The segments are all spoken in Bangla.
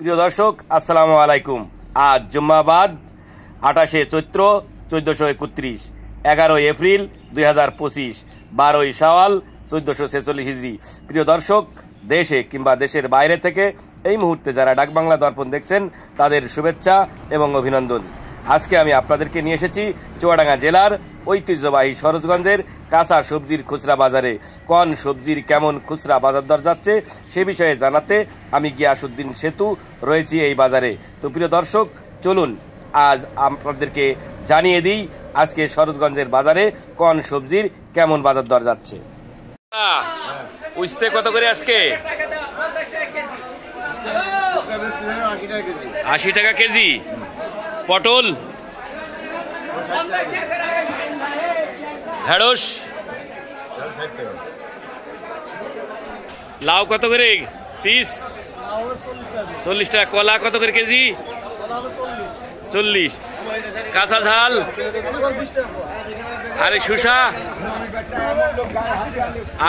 প্রিয় দর্শক আসসালামু আলাইকুম। আজ জুম্মাবাদ 28শে চৈত্র 1431, 11 এপ্রিল 2025, 12ই শাওয়াল 1446 হিজরি। প্রিয় দর্শক, দেশে কিংবা দেশের বাইরে থেকে এই মুহূর্তে যারা ডাকবাংলা দর্পণ দেখছেন তাদের শুভেচ্ছা এবং অভিনন্দন। আজকে আমি আপনাদেরকে নিয়ে এসেছি চুয়াডাঙ্গা জেলার ঐতিহ্যবাহী সরোজগঞ্জের কাঁচা সবজির খুচরা বাজারে। কোন সবজির কেমন খুচরা বাজার দর যাচ্ছে সে বিষয়ে জানাতে আমি গিয়াসউদ্দিন সেতু রয়েছি এই বাজারে। তো প্রিয় দর্শক, চলুন আজ আপনাদেরকে জানিয়ে দিই আজকে সরোজগঞ্জের বাজারে কোন সবজির কেমন বাজার দর যাচ্ছে। উস্তে কত করে আজকে? 80 টাকা কেজি। পটল, ঢেঁড়স, লাউ কত করে পিস? 40 টাকা। কলা কত করে কেজি? 40। কাঁচা ঝাল, আরে শসা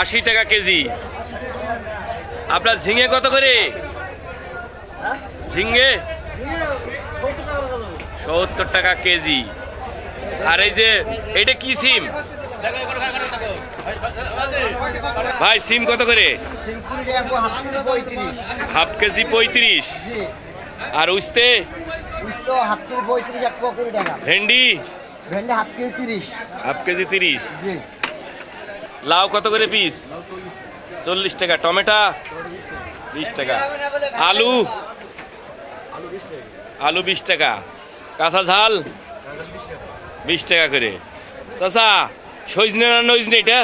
80 টাকা কেজি। আপনার ঝিঙে কত করে? ঝিঙে 70 টাকা কেজি। আর এই যে এটা কি সিম ভাই? সিম কত করে? Half KG 35। আর উস্তে? ভেন্ডি হাফ কেজি 30। লাউ কত করে পিস? 40 টাকা। টমেটো 20 টাকা। আলু 20 টাকা। কাঁচা ঝাল 20 টাকা করে। চাচা, সজনে না নজনে? এটা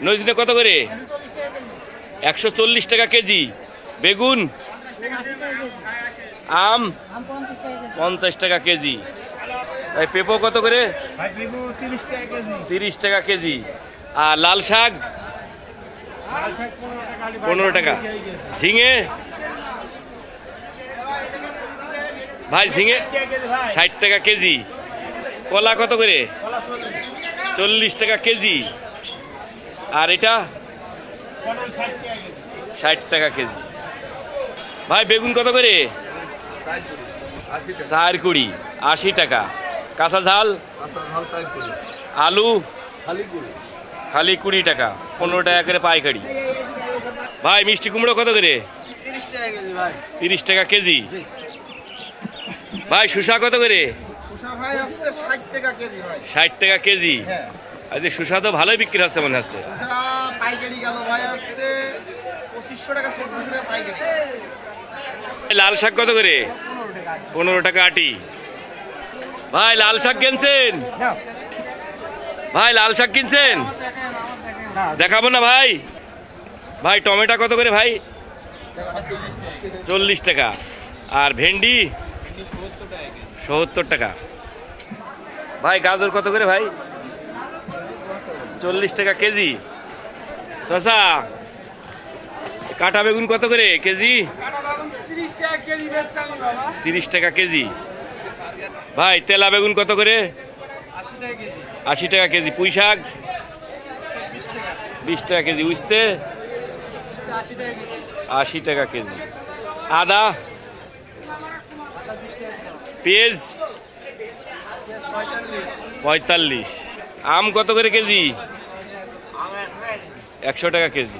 নজনে কত করে? 140 টাকা কেজি। বেগুন, আম 50 টাকা কেজি। পেঁপো কত করে? 30 টাকা কেজি। আর লাল শাক 15 টাকা। ঝিঙে ভাই? ঝিঙে 60 টাকা কেজি। কলা কত করে? 40 টাকা কেজি। আর এটা 60 টাকা কেজি। ভাই বেগুন কত করে? 4 80 টাকা। কাঁচা ঝাল? আলু খালি 20 টাকা, 15 টাকা করে পাইকারি। ভাই মিষ্টি কুমড়ো কত করে? 30 টাকা কেজি। ভাই শসা কত করে? 60 টাকা কেজি। আজ শসা তো ভালোই বিক্রি হচ্ছে মনে হচ্ছে। লাল শাক কত করে? 15 টাকা আটি। ভাই লাল শাক কিনছেন? ভাই লাল শাক কিনছেন? দেখাবো না ভাই? ভাই টমেটো কত করে ভাই? 40 টাকা। আর ভেন্ডি 70 টাকা। ভাই গাজর কত করে ভাই? 40 টাকা কেজি। চাচা, কাটা বেগুন কত করে কেজি? 30 টাকা কেজি। ভাই তেলা বেগুন কত করে? 80 টাকা কেজি। পুঁই শাক 20 টাকা কেজি। উস্তে 80 টাকা কেজি। আদা, পেঁয়াজ 45। আম কত করে কেজি? 100 টাকা কেজি।